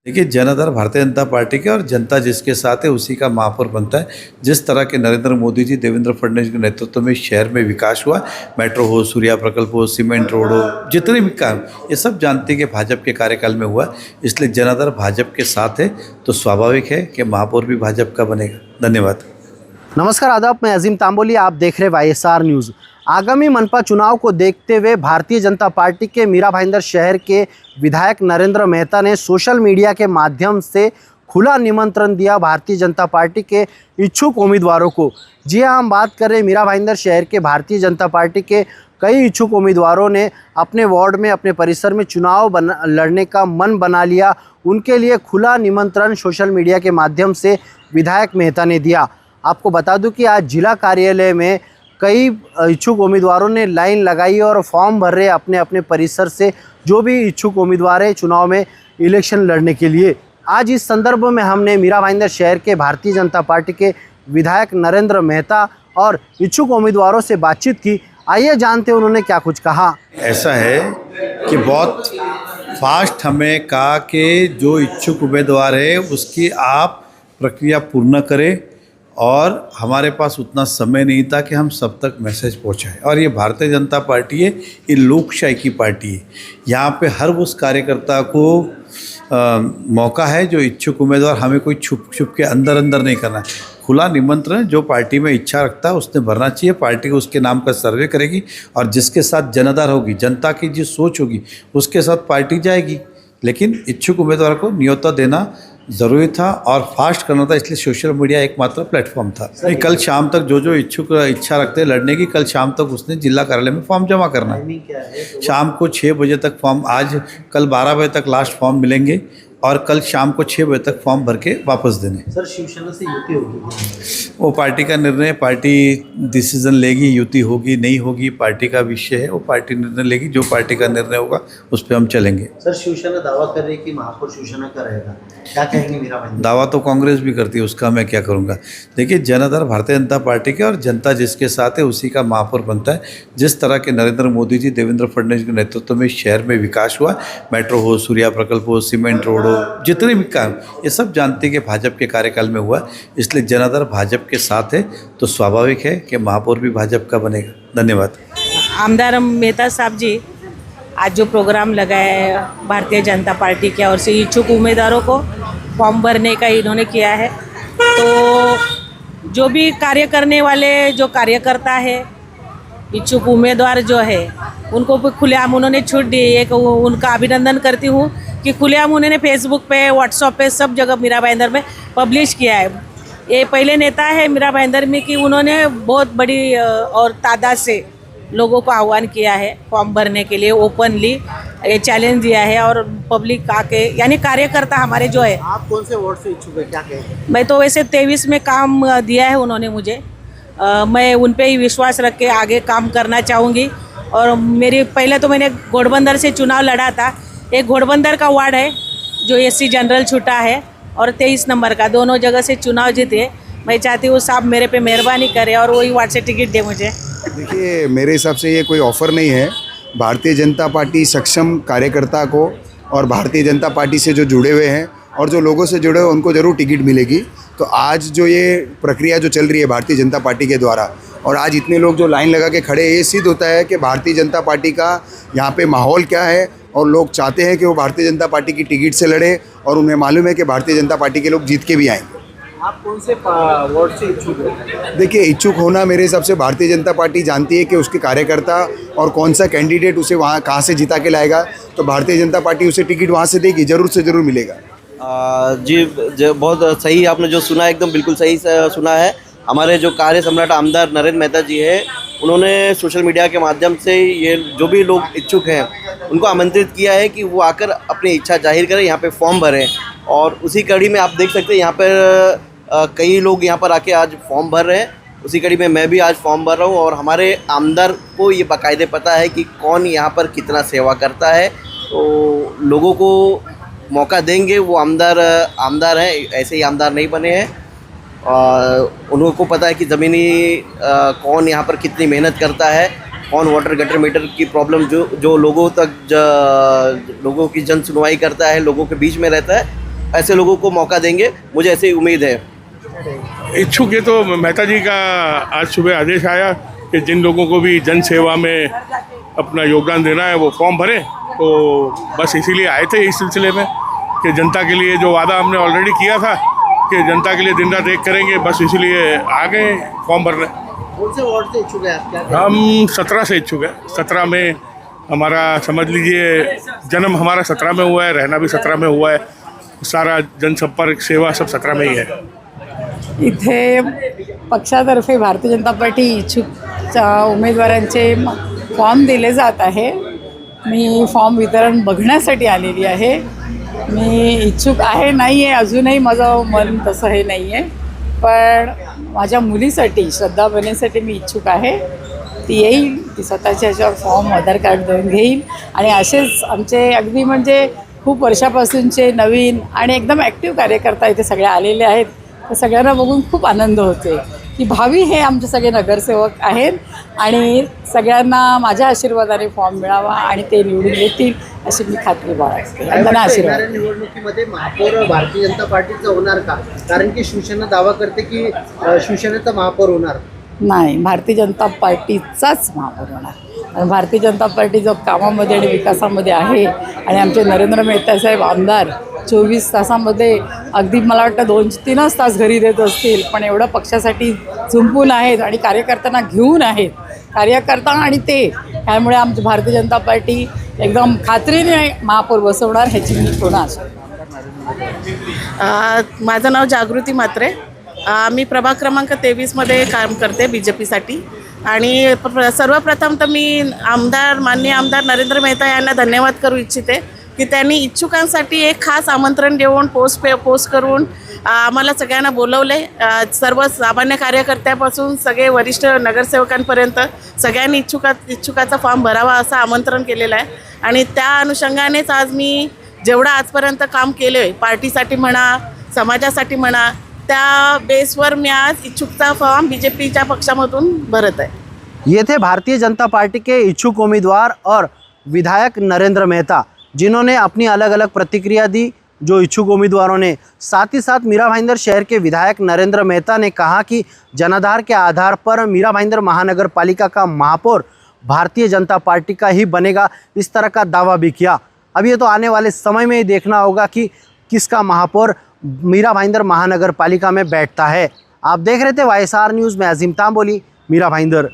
देखिए, जनाधार भारतीय जनता पार्टी के और जनता जिसके साथ है उसी का महापौर बनता है। जिस तरह के नरेंद्र मोदी जी, देवेंद्र फडणवीस के नेतृत्व में शहर में विकास हुआ, मेट्रो हो, सूर्या प्रकल्प हो, सीमेंट रोड हो, जितने भी काम, ये सब जानते हैं कि भाजपा के कार्यकाल में हुआ। इसलिए जनाधार भाजपा के साथ है तो स्वाभाविक है कि महापौर भी भाजपा का बनेगा। धन्यवाद। नमस्कार, आदाब। मैं अजीम तांबोली, आप देख रहे वाईएसआर न्यूज़। आगामी मनपा चुनाव को देखते हुए भारतीय जनता पार्टी के मीरा भाईंदर शहर के विधायक नरेंद्र मेहता ने सोशल मीडिया के माध्यम से खुला निमंत्रण दिया भारतीय जनता पार्टी के इच्छुक उम्मीदवारों को। जी हाँ, हम बात कर रहे हैं मीरा भाईंदर शहर के भारतीय जनता पार्टी के कई इच्छुक उम्मीदवारों ने अपने वार्ड में, अपने परिसर में चुनाव लड़ने का मन बना लिया। उनके लिए खुला निमंत्रण सोशल मीडिया के माध्यम से विधायक मेहता ने दिया। आपको बता दूं कि आज जिला कार्यालय में कई इच्छुक उम्मीदवारों ने लाइन लगाई और फॉर्म भर रहे अपने अपने परिसर से, जो भी इच्छुक उम्मीदवार है चुनाव में इलेक्शन लड़ने के लिए। आज इस संदर्भ में हमने मीरा भाईंदर शहर के भारतीय जनता पार्टी के विधायक नरेंद्र मेहता और इच्छुक उम्मीदवारों से बातचीत की। आइए जानते हैं उन्होंने क्या कुछ कहा। ऐसा है कि बहुत फास्ट हमें कहा कि जो इच्छुक उम्मीदवार है उसकी आप प्रक्रिया पूर्ण करें, और हमारे पास उतना समय नहीं था कि हम सब तक मैसेज पहुंचाएं। और ये भारतीय जनता पार्टी है, ये लोकशाही की पार्टी है। यहाँ पे हर उस कार्यकर्ता को मौका है जो इच्छुक उम्मीदवार, हमें कोई छुप छुप के अंदर नहीं करना है। खुला निमंत्रण, जो पार्टी में इच्छा रखता है उसने भरना चाहिए। पार्टी उसके नाम का सर्वे करेगी और जिसके साथ जनाधार होगी, जनता की जो सोच होगी, उसके साथ पार्टी जाएगी। लेकिन इच्छुक उम्मीदवार को न्योता देना ज़रूरी था और फास्ट करना था, इसलिए सोशल मीडिया एकमात्र प्लेटफॉर्म था। कल शाम तक जो इच्छुक इच्छा रखते हैं लड़ने की, कल शाम तक उसने जिला कार्यालय में फॉर्म जमा करना है। शाम को 6 बजे तक फॉर्म, आज कल 12 बजे तक लास्ट फॉर्म मिलेंगे और कल शाम को 6 बजे तक फॉर्म भर के वापस देने। सर, शिवसेना से युति होगी? वो पार्टी का निर्णय, पार्टी डिसीजन लेगी। युति होगी नहीं होगी पार्टी का विषय है, वो पार्टी निर्णय लेगी। जो पार्टी का निर्णय होगा उस पर हम चलेंगे। सर, शिवसेना दावा कर रही है कि महापौर शिवसेना का रहेगा, क्या कहेंगे मीरा भाईंदर? दावा तो कांग्रेस भी करती है, उसका मैं क्या करूँगा। देखिए, जनाधार भारतीय जनता पार्टी के और जनता जिसके साथ है उसी का महापौर बनता है। जिस तरह के नरेंद्र मोदी जी, देवेंद्र फडणवीस के नेतृत्व में शहर में विकास हुआ, मेट्रो हो, सूर्या प्रकल्प हो, सीमेंट रोड हो, जितने भी काम, ये सब जानते हैं कि भाजपा के कार्यकाल में हुआ। इसलिए जनाधार भाजपा के साथ है तो स्वाभाविक है कि महापौर भी भाजपा का बनेगा। धन्यवाद। आमदार मेहता साहब जी, आज जो प्रोग्राम लगाया है भारतीय जनता पार्टी के और से इच्छुक उम्मीदवारों को फॉर्म भरने का इन्होंने किया है, तो जो भी कार्य करने वाले जो कार्यकर्ता है, इच्छुक उम्मीदवार जो है, उनको खुलेआम उन्होंने छूट दी। एक उनका अभिनंदन करती हूँ कि खुलेआम उन्होंने फेसबुक पे, व्हाट्सएप पे, सब जगह मीरा भाईंदर में पब्लिश किया है। ये पहले नेता है मीरा भाईंदर में कि उन्होंने बहुत बड़ी और तादाद से लोगों को आह्वान किया है फॉर्म भरने के लिए, ओपनली ये चैलेंज दिया है और पब्लिक आके, यानी कार्यकर्ता हमारे जो है। आप कौन से वार्ड से इच्छुक है, क्या कहेंगे? मैं तो वैसे 23 में काम दिया है उन्होंने मुझे। मैं उन पे ही विश्वास रख के आगे काम करना चाहूँगी। और मेरी पहले तो मैंने घोड़बंदर से चुनाव लड़ा था। एक घोड़बंदर का वार्ड है जो SC जनरल छूटा है और 23 नंबर का, दोनों जगह से चुनाव जीते। मैं चाहती हूँ साहब मेरे पे मेहरबानी करें और वही वार्ड से टिकट दे मुझे। देखिए, मेरे हिसाब से ये कोई ऑफ़र नहीं है। भारतीय जनता पार्टी सक्षम कार्यकर्ता को और भारतीय जनता पार्टी से जो जुड़े हुए हैं और जो लोगों से जुड़े हुए उनको ज़रूर टिकट मिलेगी। तो आज जो ये प्रक्रिया जो चल रही है भारतीय जनता पार्टी के द्वारा, और आज इतने लोग जो लाइन लगा के खड़े हैं, ये सिद्ध होता है कि भारतीय जनता पार्टी का यहाँ पे माहौल क्या है और लोग चाहते हैं कि वो भारतीय जनता पार्टी की टिकट से लड़े और उन्हें मालूम है कि भारतीय जनता पार्टी के लोग जीत के भी आएंगे। आप कौन से वार्ड से इच्छुक हो? देखिए, इच्छुक होना मेरे हिसाब से भारतीय जनता पार्टी जानती है कि उसके कार्यकर्ता और कौन सा कैंडिडेट उसे वहाँ कहाँ से जिता के लाएगा, तो भारतीय जनता पार्टी उसे टिकट वहाँ से देगी, ज़रूर से ज़रूर मिलेगा। जी, बहुत सही आपने जो सुना, एकदम बिल्कुल सही सुना है। हमारे जो कार्य सम्राट आमदार नरेंद्र मेहता जी है, उन्होंने सोशल मीडिया के माध्यम से ये जो भी लोग इच्छुक हैं उनको आमंत्रित किया है कि वो आकर अपनी इच्छा जाहिर करें, यहाँ पे फॉर्म भरें। और उसी कड़ी में आप देख सकते हैं यहाँ पर कई लोग यहाँ पर आके आज फॉर्म भर रहे हैं। उसी कड़ी में मैं भी आज फॉर्म भर रहा हूँ और हमारे आमदार को ये बाकायदे पता है कि कौन यहाँ पर कितना सेवा करता है। तो लोगों को मौका देंगे, वो आमदार हैं, ऐसे ही आमदार नहीं बने हैं। उनको पता है कि ज़मीनी कौन यहाँ पर कितनी मेहनत करता है, कौन वाटर गटर मीटर की प्रॉब्लम जो लोगों तक लोगों की जन सुनवाई करता है, लोगों के बीच में रहता है। ऐसे लोगों को मौका देंगे, मुझे ऐसी उम्मीद है। इच्छुक है तो मेहता जी का आज सुबह आदेश आया कि जिन लोगों को भी जन सेवा में अपना योगदान देना है वो फॉर्म भरें, तो बस इसीलिए आए थे इस सिलसिले में कि जनता के लिए जो वादा हमने ऑलरेडी किया था कि जनता के लिए दिन रात एक करेंगे, बस इसीलिए आ गए फॉर्म भरने। कौन से वार्ड से इच्छुक है आप? क्या हम 17 से इच्छुक है। 17 में हमारा समझ लीजिए जन्म हमारा 17 में हुआ है, रहना भी 17 में हुआ है, सारा जनसंपर्क सेवा सब 17 में ही है। इथे पक्षातर्फे भारतीय जनता पार्टी इच्छुक उमेदवारांचे फॉर्म दिले जात आहे। मी फॉर्म वितरण बघण्यासाठी आलेली आहे। मी इच्छुक आहे नाही आहे अजूनही माझं मन तसं हे नाही आहे, पण माझ्या मुलीसाठी श्रद्धा बनेसाठी मी इच्छुक आहे। ती येईल, ती स्वतःच्या ह्याच्यावर फॉर्म आधार कार्ड देऊन घेईल आणि असेच आमचे अगदी म्हणजे खूप वर्षापासूनचे नवीन आणि एकदम ॲक्टिव्ह कार्यकर्ता इथे सगळे आलेले आहेत। तर सगळ्यांना बघून खूप आनंद होते की भावी हे आमचे सगळे नगरसेवक आहेत आणि सगळ्यांना माझ्या आशीर्वादाने फॉर्म मिळावा आणि ते निवडून येतील अशी मी खात्री बाळगते आणि त्यांना आशीर्वाद येणाऱ्या निवडणुकीमध्ये महापौर भारतीय जनता पार्टीचा होणार का? कारण की शिवसेना दावा करते की शिवसेनेचा महापौर होणार नाही, भारतीय जनता पार्टीचाच महापौर होणार। आणि भारतीय जनता पार्टी जो कामामध्ये आणि विकासामध्ये आहे आणि आमचे नरेंद्र मेहता साहेब आमदार 24 तासामध्ये अगदी मला वाटतं 2-3च तास घरी देत असतील, पण एवढं पक्षासाठी झुंपून आहेत आणि कार्यकर्त्यांना घेऊन आहेत। कार्यकर्ता आणि ते त्यामुळे आमची भारतीय जनता पार्टी एकदम खात्रीने महापौर बसवणार ह्याची मी पूर्ण आशा आहे। माझं नाव जागृती म्हात्रे। मी प्रभाग क्रमांक 23मध्ये काम करते BJPसाठी आणि सर्वप्रथम तर मी माननीय आमदार नरेंद्र मेहता यांना धन्यवाद करू इच्छिते की त्यांनी इच्छुकांसाठी एक खास आमंत्रण देऊन पोस्ट करून आम्हाला सगळ्यांना बोलवले। सर्व सामान्य कार्यकर्त्यापासून सगळे वरिष्ठ नगरसेवकांपर्यंत सगळ्यांनी इच्छुकाचा फॉर्म भरावा असं आमंत्रण केलेलं आहे आणि त्या अनुषंगानेच आज मी जेवढं आजपर्यंत काम केलं आहे पार्टीसाठी म्हणा, समाजासाठी म्हणा, त्या बेसवर मैं आज इच्छुकता फॉर्म बीजेपीच्या पक्षामधून भरत है। ये थे भारतीय जनता पार्टी के इच्छुक उम्मीदवार और विधायक नरेंद्र मेहता, जिन्होंने अपनी अलग अलग प्रतिक्रिया दी जो इच्छुक उम्मीदवारों ने। साथ ही साथ मीरा भाईंदर शहर के विधायक नरेंद्र मेहता ने कहा कि जनाधार के आधार पर मीरा भाईंदर महानगर पालिका का महापौर भारतीय जनता पार्टी का ही बनेगा, इस तरह का दावा भी किया। अब ये तो आने वाले समय में ही देखना होगा कि किसका महापौर मीरा भाईंदर महानगर पालिका में बैठता है। आप देख रहे थे YSR न्यूज़ में अजीम तांबोली, मीरा भाईंदर।